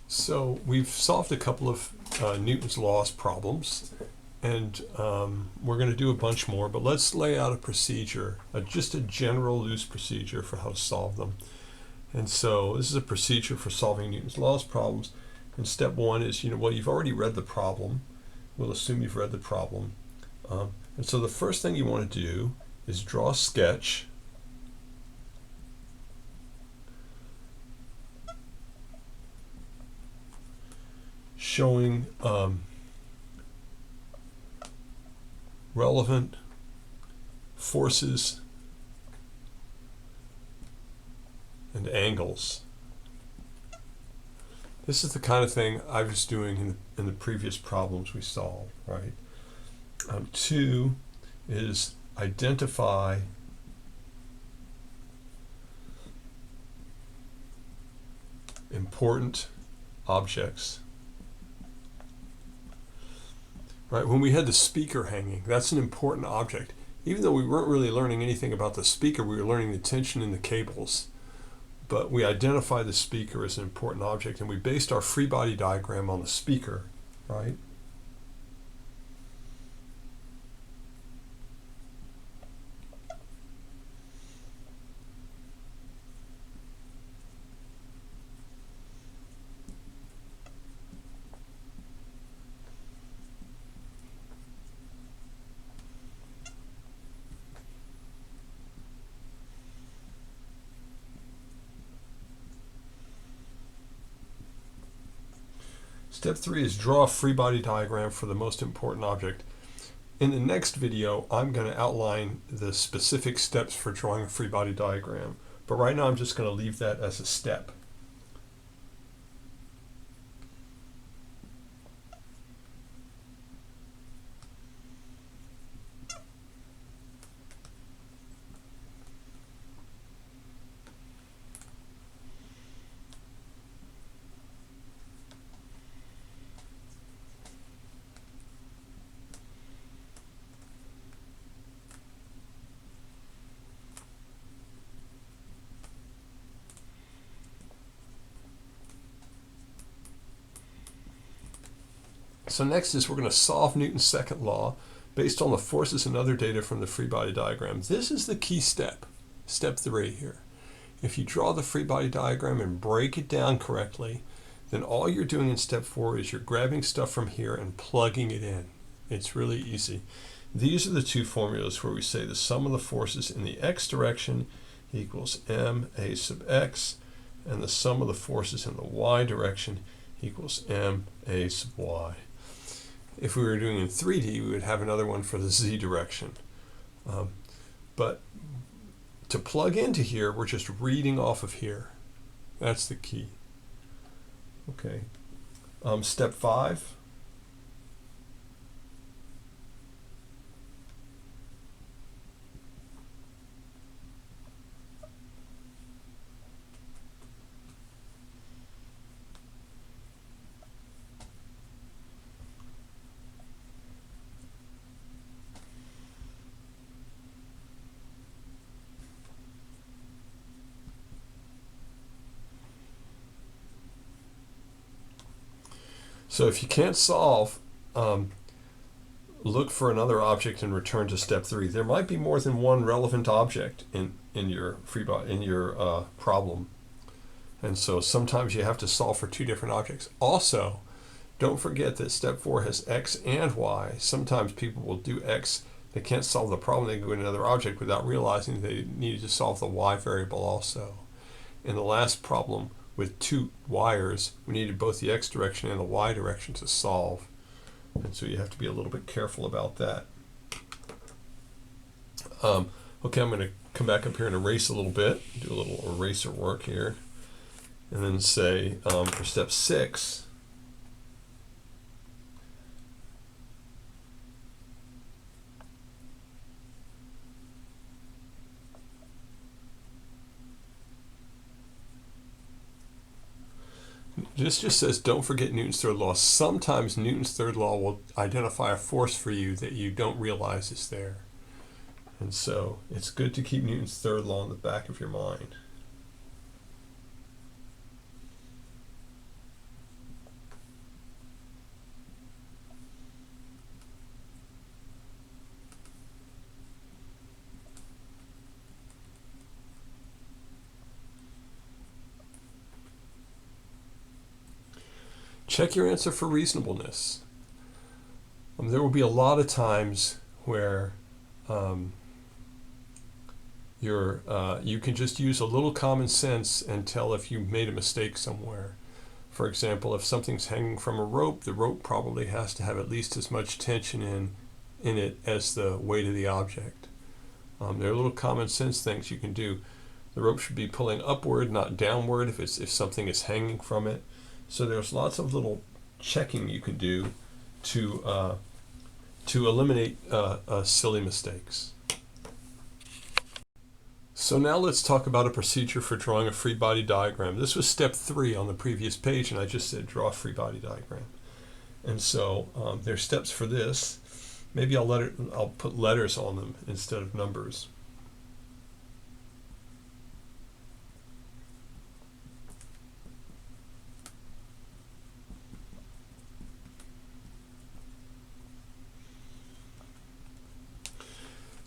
So we've solved a couple of Newton's laws problems, and we're going to do a bunch more, but let's lay out a procedure, just a general loose procedure for how to solve them. And so this is a procedure for solving Newton's laws problems. And step one is, well, you've already read the problem. We'll assume you've read the problem. And so the first thing you want to do is draw a sketch showing relevant forces and angles. This is the kind of thing I was doing in the previous problems we solved, right? Two is identify important objects. Right, when we had the speaker hanging, that's an important object. Even though we weren't really learning anything about the speaker, we were learning the tension in the cables. But we identified the speaker as an important object, and we based our free body diagram on the speaker, right? Step 3 is draw a free body diagram for the most important object. In the next video, I'm going to outline the specific steps for drawing a free body diagram. But right now, I'm just going to leave that as a step. So next is we're going to solve Newton's second law based on the forces and other data from the free body diagram. This is the key step, step 3 here. If you draw the free body diagram and break it down correctly, then all you're doing in step 4 is you're grabbing stuff from here and plugging it in. It's really easy. These are the two formulas where we say the sum of the forces in the x direction equals ma sub x, and the sum of the forces in the y direction equals ma sub y. If we were doing in 3D, we would have another one for the z direction. But to plug into here, we're just reading off of here. That's the key. Okay. Step 5. So if you can't solve, look for another object and return to step 3. There might be more than one relevant object in your problem, and so sometimes you have to solve for 2 different objects. Also, don't forget that step 4 has x and y. Sometimes people will do x. They can't solve the problem. They go to another object without realizing they needed to solve the y variable also. In the last problem, with 2 wires, we needed both the x direction and the y direction to solve. And so you have to be a little bit careful about that. Okay, I'm going to come back up here and erase a little bit, do a little eraser work here, and then say for step 6, this just says don't forget Newton's third law. Sometimes Newton's third law will identify a force for you that you don't realize is there. And so it's good to keep Newton's third law in the back of your mind. check your answer for reasonableness. There will be a lot of times where you can just use a little common sense and tell if you made a mistake somewhere. For example, if something's hanging from a rope, the rope probably has to have at least as much tension in it as the weight of the object. There are little common sense things you can do. The rope should be pulling upward, not downward, if something is hanging from it. So there's lots of little checking you can do to eliminate silly mistakes. So now let's talk about a procedure for drawing a free body diagram. This was step 3 on the previous page, and I just said draw a free body diagram. And so there's steps for this. Maybe I'll put letters on them instead of numbers.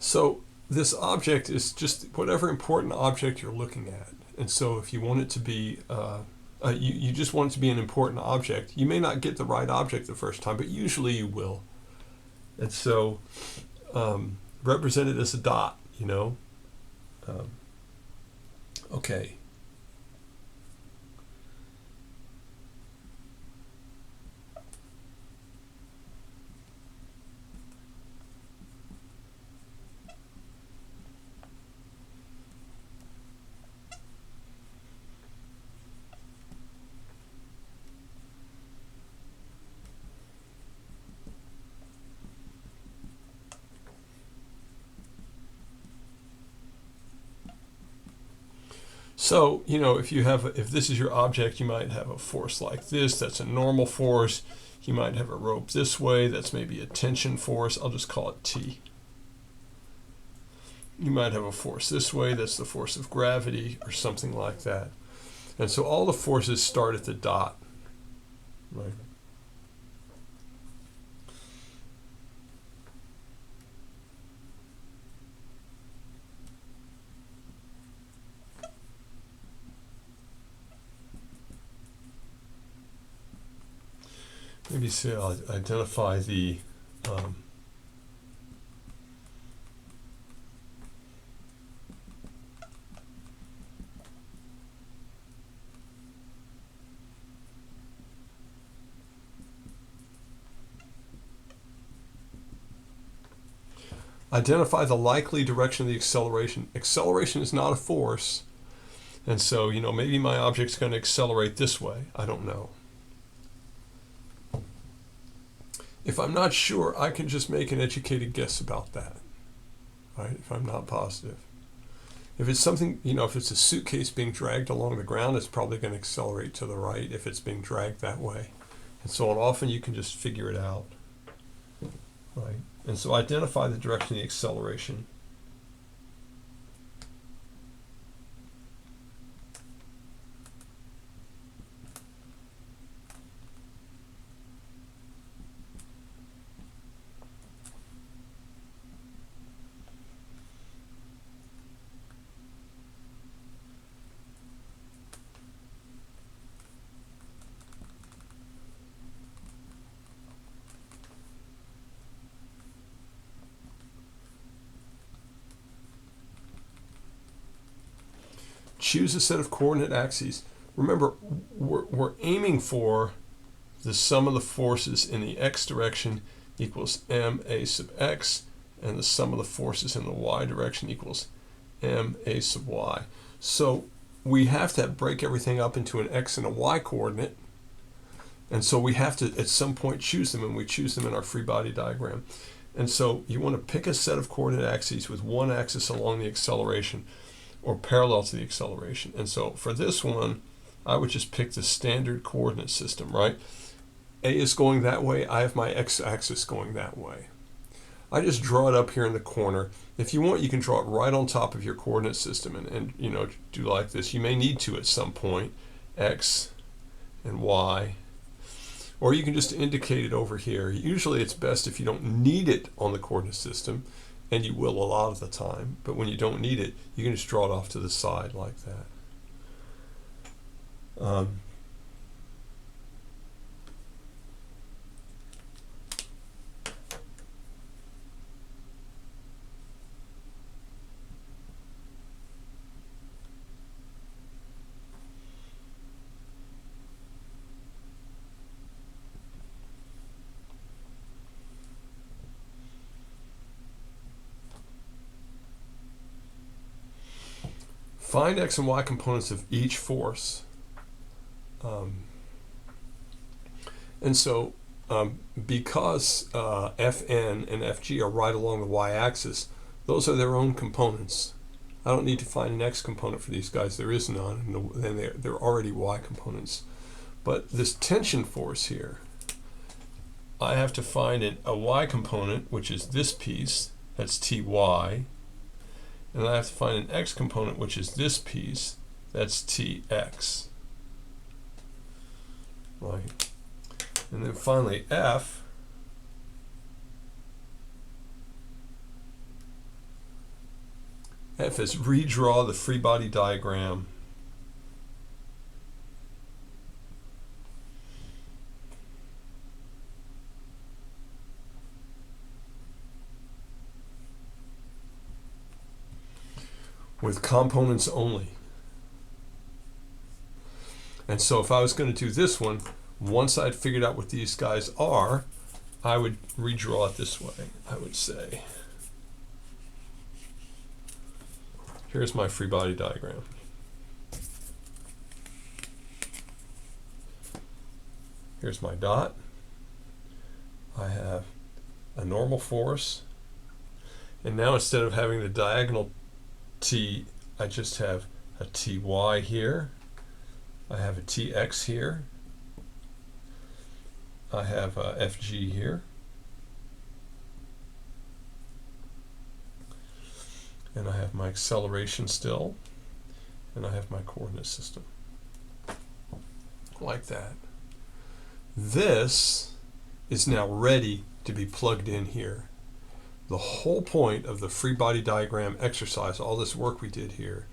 So this object is just whatever important object you're looking at. And so if you want it to be, you just want it to be an important object, you may not get the right object the first time, but usually you will. And so represent it as a dot, you know. Okay. So, you know, if this is your object, you might have a force like this. That's a normal force. You might have a rope this way. That's maybe a tension force. I'll just call it T. You might have a force this way. That's the force of gravity or something like that. And so all the forces start at the dot, right? Maybe say I'll identify the likely direction of the acceleration. Acceleration is not a force, and so, you know, maybe my object's going to accelerate this way. I don't know. If I'm not sure, I can just make an educated guess about that, right? If I'm not positive. If it's something, you know, if it's a suitcase being dragged along the ground, it's probably going to accelerate to the right if it's being dragged that way. And so on, often you can just figure it out, right? And so identify the direction of the acceleration. Choose a set of coordinate axes. Remember, we're aiming for the sum of the forces in the x direction equals ma sub x, and the sum of the forces in the y direction equals ma sub y. So we have to break everything up into an x and a y coordinate, and so we have to at some point choose them, and we choose them in our free body diagram. And so you want to pick a set of coordinate axes with one axis along the acceleration or parallel to the acceleration. And so for this one, I would just pick the standard coordinate system, right? A is going that way. I have my x-axis going that way. I just draw it up here in the corner. If you want, you can draw it right on top of your coordinate system and you know, do like this. You may need to at some point, x and y. Or you can just indicate it over here. Usually it's best if you don't need it on the coordinate system, and you will a lot of the time, but when you don't need it, you can just draw it off to the side like that. Find x and y components of each force. And so because Fn and Fg are right along the y-axis, those are their own components. I don't need to find an x component for these guys. There is none, and they're already y components. But this tension force here, I have to find a y component, which is this piece, that's Ty, and I have to find an x component, which is this piece, that's Tx. Right. And then finally F is redraw the free body diagram with components only. And so if I was going to do this one, once I'd figured out what these guys are, I would redraw it this way. I would say, here's my free body diagram. Here's my dot. I have a normal force. And now instead of having the diagonal T, I just have a Ty here. I have a Tx here. I have a Fg here. And I have my acceleration still. And I have my coordinate system. Like that. This is now ready to be plugged in here. The whole point of the free body diagram exercise, all this work we did here,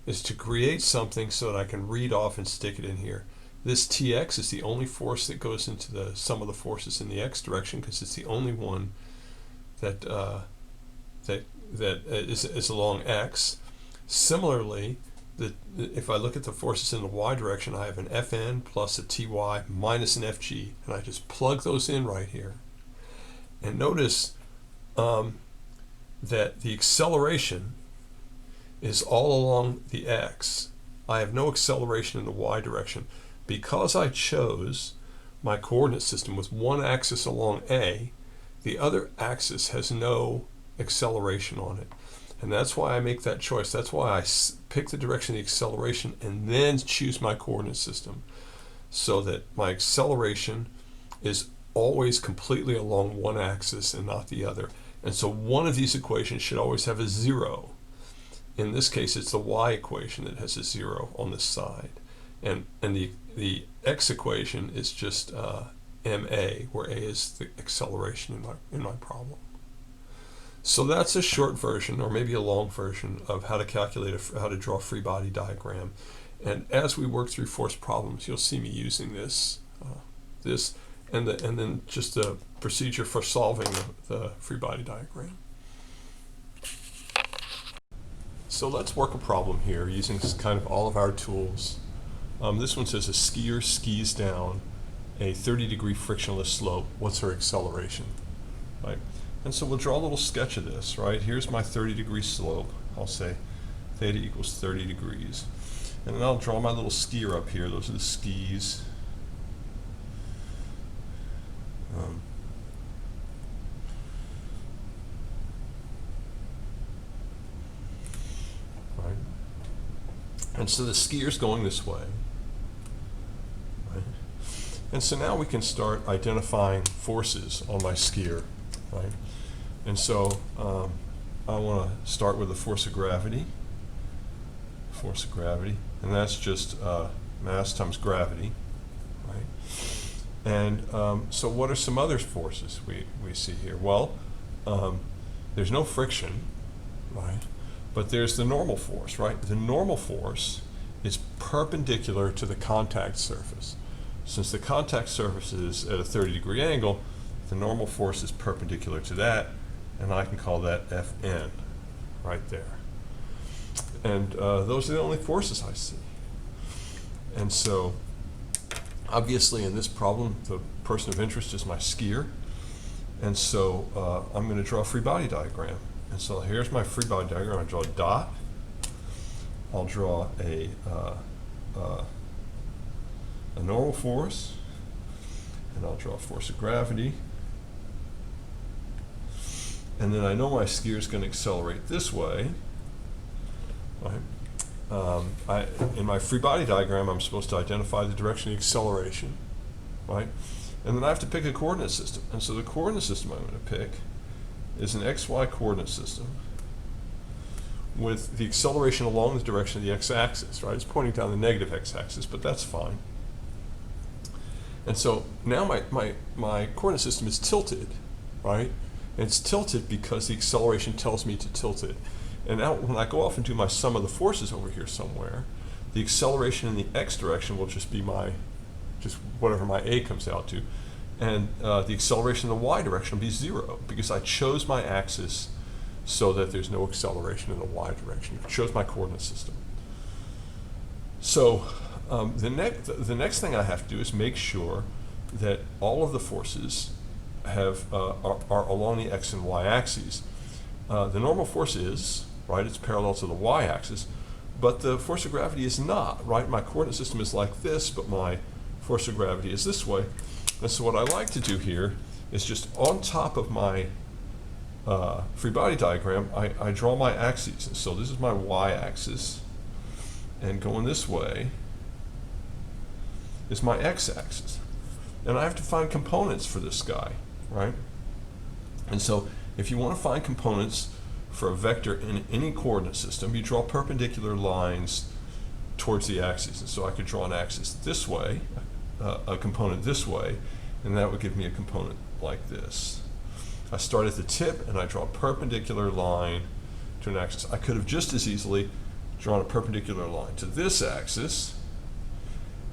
is to create something so that I can read off and stick it in here. This Tx is the only force that goes into the sum of the forces in the x direction, because it's the only one that is along x. Similarly, if I look at the forces in the y direction, I have an Fn plus a Ty minus an Fg, and I just plug those in right here. And notice that the acceleration is all along the x. I have no acceleration in the y direction. Because I chose my coordinate system with one axis along A, the other axis has no acceleration on it. And that's why I make that choice. That's why I pick the direction of the acceleration and then choose my coordinate system, so that my acceleration is always completely along one axis and not the other. And so one of these equations should always have a 0. In this case, it's the y equation that has a 0 on this side. And the x equation is just ma, where a is the acceleration in my problem. So that's a short version, or maybe a long version, of how to calculate how to draw a free body diagram. And as we work through force problems, you'll see me using this, and then just the procedure for solving the free body diagram. So let's work a problem here using kind of all of our tools. This one says a skier skis down a 30-degree frictionless slope. What's her acceleration? Right? And so we'll draw a little sketch of this, right? Here's my 30-degree slope. I'll say theta equals 30 degrees. And then I'll draw my little skier up here. Those are the skis. Right? And so the skier's going this way. Right? And so now we can start identifying forces on my skier. Right? And so I want to start with the force of gravity. Force of gravity. And that's just mass times gravity. Right? And so what are some other forces we see here? Well, there's no friction, right? But there's the normal force, right? The normal force is perpendicular to the contact surface. Since the contact surface is at a 30-degree angle, the normal force is perpendicular to that, and I can call that Fn right there. And those are the only forces I see. And so obviously in this problem, the person of interest is my skier. And so I'm going to draw a free body diagram. And so here's my free body diagram. I draw a dot. I'll draw a normal force, and I'll draw a force of gravity. And then I know my skier is going to accelerate this way. Right? In my free body diagram, I'm supposed to identify the direction of the acceleration, right? And then I have to pick a coordinate system. And so the coordinate system I'm going to pick is an XY coordinate system with the acceleration along the direction of the x-axis, right? It's pointing down the negative x-axis, but that's fine. And so now my coordinate system is tilted, right? And it's tilted because the acceleration tells me to tilt it. And now when I go off and do my sum of the forces over here somewhere, the acceleration in the x direction will just be just whatever my a comes out to. And the acceleration in the y direction will be 0 because I chose my axis so that there's no acceleration in the y direction. I chose my coordinate system. So the next thing I have to do is make sure that all of the forces are along the x and y axes. The normal force is, right, it's parallel to the y axis, but the force of gravity is not, right? My coordinate system is like this, but my force of gravity is this way. And so what I like to do here is just on top of my free body diagram, I draw my axes. So this is my y-axis, and going this way is my x-axis. And I have to find components for this guy, right? And so if you want to find components for a vector in any coordinate system, you draw perpendicular lines towards the axes. And so I could draw an axis this way, a component this way, and that would give me a component like this. I start at the tip and I draw a perpendicular line to an axis. I could have just as easily drawn a perpendicular line to this axis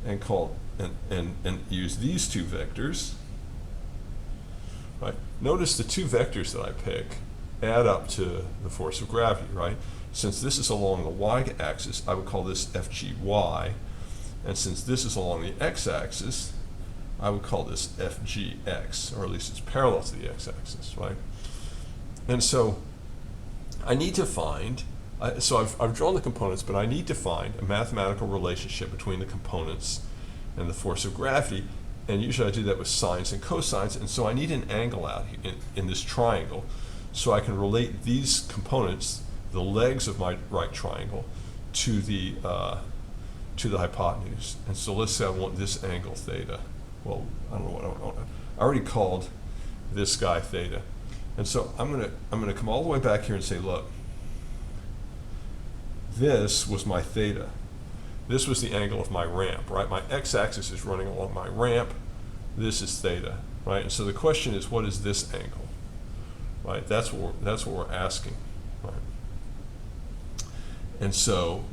and use these two vectors. Right? Notice the two vectors that I pick add up to the force of gravity, right? Since this is along the y-axis, I would call this FGY, and since this is along the x-axis, I would call this FGX, or at least it's parallel to the x-axis, right? And so I need to find, so I've drawn the components, but I need to find a mathematical relationship between the components and the force of gravity, and usually I do that with sines and cosines, and so I need an angle out here in this triangle so I can relate these components, the legs of my right triangle, to the hypotenuse. And so let's say I want this angle theta. Well, I don't know what I want. I already called this guy theta. And so I'm gonna come all the way back here and say, look, this was my theta. This was the angle of my ramp, right? My x-axis is running along my ramp. This is theta, right? And so the question is, what is this angle, right? That's what we're asking, right? And so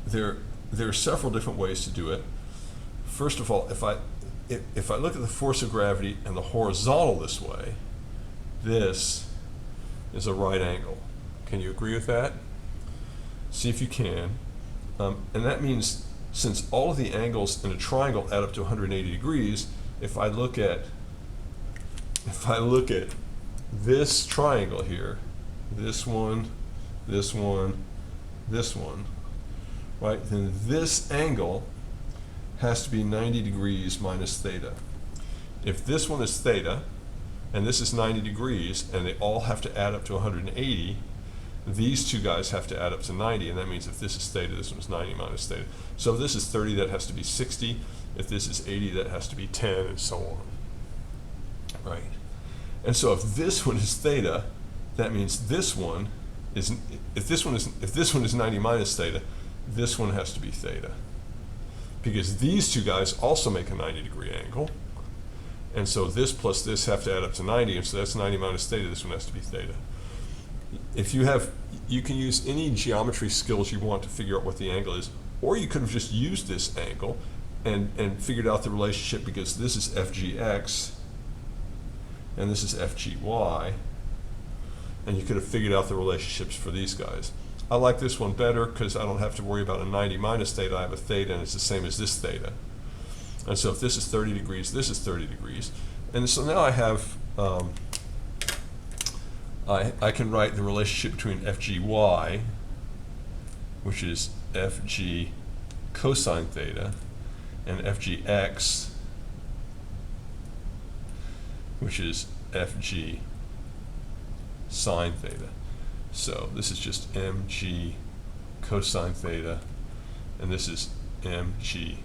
there are several different ways to do it. First of all, if I look at the force of gravity and the horizontal this way, this is a right angle. Can you agree with that? See if you can. And that means since all of the angles in a triangle add up to 180 degrees, if I look at this triangle here, this one, this one, this one, right, then this angle has to be 90 degrees minus theta. If this one is theta, and this is 90 degrees, and they all have to add up to 180, these two guys have to add up to 90, and that means if this is theta, this one's 90 minus theta. So if this is 30, that has to be 60. If this is 80, that has to be 10, and so on. Right? And so if this one is theta, that means this one is, if this one is 90 minus theta, this one has to be theta. Because these two guys also make a 90-degree angle. And so this plus this have to add up to 90, and so that's 90 minus theta, this one has to be theta. If you can use any geometry skills you want to figure out what the angle is, or you could have just used this angle and figured out the relationship because this is FGX and this is FGY, and you could have figured out the relationships for these guys. I like this one better because I don't have to worry about a 90 minus theta, I have a theta and it's the same as this theta. And so if this is 30 degrees, this is 30 degrees. And so now I have, I can write the relationship between FGY, which is FG cosine theta, and FGX, which is FG sine theta. So this is just mg cosine theta, and this is mg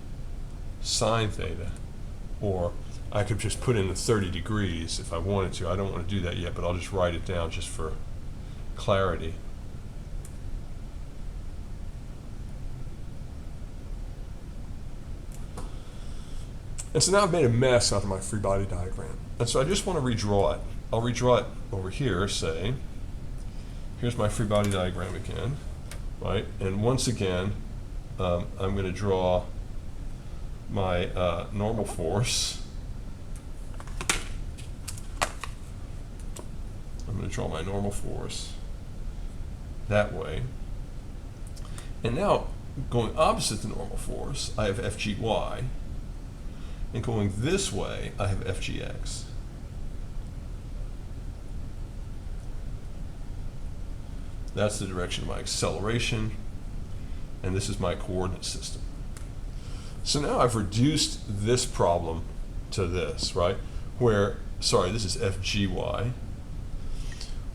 sine theta. Or I could just put in the 30 degrees if I wanted to. I don't want to do that yet, but I'll just write it down just for clarity. And so now I've made a mess out of my free body diagram. And so I just want to redraw it. I'll redraw it over here, say, here's my free body diagram again, right? And once again, I'm going to draw my normal force. I'm going to draw my normal force that way. And now, going opposite the normal force, I have FGY. And going this way, I have FGX. That's the direction of my acceleration, and this is my coordinate system. So now I've reduced this problem to this, right? Where, sorry, this is FGY,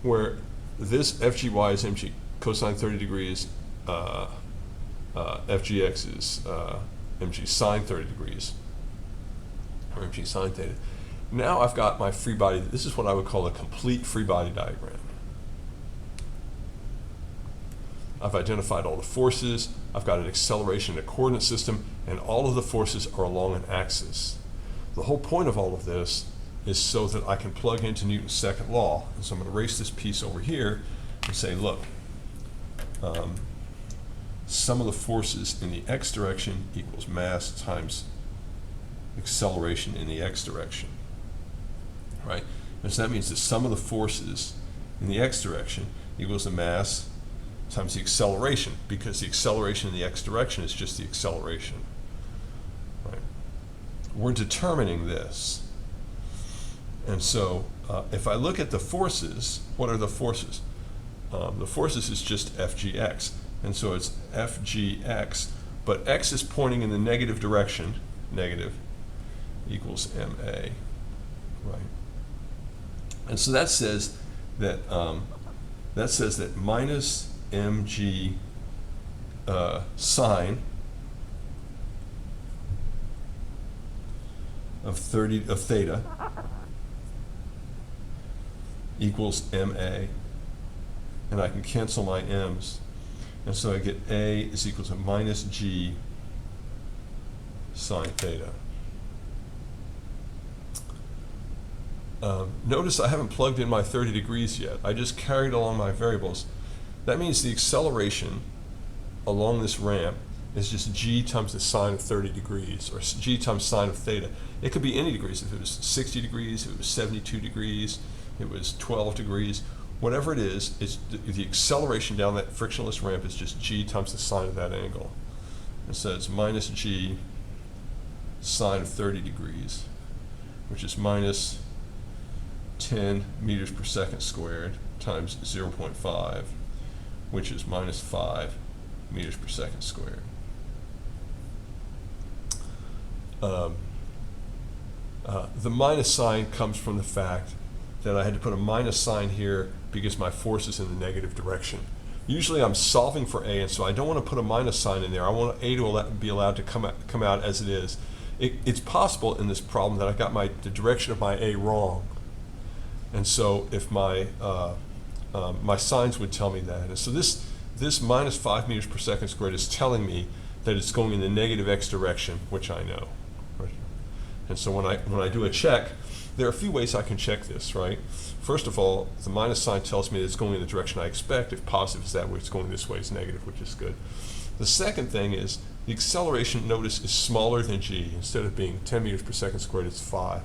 where this FGY is mg cosine 30 degrees, FGX is mg sine 30 degrees, or mg sine theta. Now I've got my free body. This is what I would call a complete free body diagram. I've identified all the forces, I've got an acceleration and a coordinate system, and all of the forces are along an axis. The whole point of all of this is so that I can plug into Newton's second law. And so I'm going to erase this piece over here and say, look, sum of the forces in the x direction equals mass times acceleration in the x direction, right? And so that means the sum of the forces in the x direction equals the mass times the acceleration, because the acceleration in the x direction is just the acceleration, right? We're determining this. And so if I look at the forces, what are the forces? The forces is just FGX. And so it's FGX, but x is pointing in the negative direction, negative, equals MA, right? And so that says that minus mg sine of theta equals MA, and I can cancel my m's, and so I get A is equal to minus g sine theta. Notice I haven't plugged in my 30 degrees yet. I just carried along my variables. That means the acceleration along this ramp is just g times the sine of 30 degrees, or g times sine of theta. It could be any degrees. If it was 60 degrees, if it was 72 degrees, it was 12 degrees, whatever it is, it's the acceleration down that frictionless ramp is just g times the sine of that angle. And so it's minus g sine of 30 degrees, which is minus 10 meters per second squared times 0.5, which is minus 5 meters per second squared. The minus sign comes from the fact that I had to put a minus sign here because my force is in the negative direction. Usually I'm solving for A, and so I don't want to put a minus sign in there. I want A to be allowed to come out as it is. It's possible in this problem that I got the direction of my A wrong. And so if my signs would tell me that. And so this minus 5 meters per second squared is telling me that it's going in the negative x direction, which I know. Right? And so when I do a check, there are a few ways I can check this, right? First of all, the minus sign tells me that it's going in the direction I expect. If positive is that way, it's going this way, it's negative, which is good. The second thing is the acceleration, notice, is smaller than g. Instead of being 10 meters per second squared, it's 5.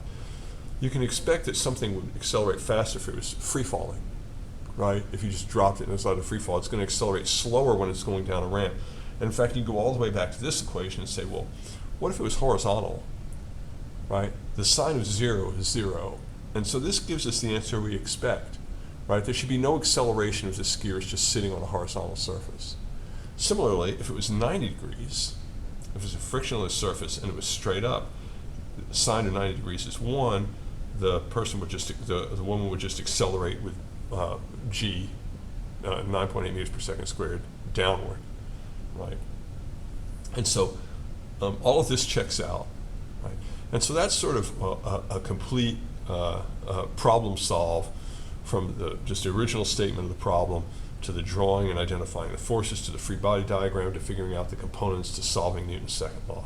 You can expect that something would accelerate faster if it was free falling, right? If you just dropped it and it's out of free fall, it's going to accelerate slower when it's going down a ramp. And in fact, you can go all the way back to this equation and say, well, what if it was horizontal, right? The sine of 0 is 0. And so this gives us the answer we expect, right? There should be no acceleration if the skier is just sitting on a horizontal surface. Similarly, if it was 90 degrees, if it was a frictionless surface and it was straight up, sine of 90 degrees is 1, the woman would just accelerate with g, 9.8 meters per second squared, downward, right? And so all of this checks out, right? And so that's sort of a complete problem solve from just the original statement of the problem to the drawing and identifying the forces, to the free body diagram, to figuring out the components, to solving Newton's second law.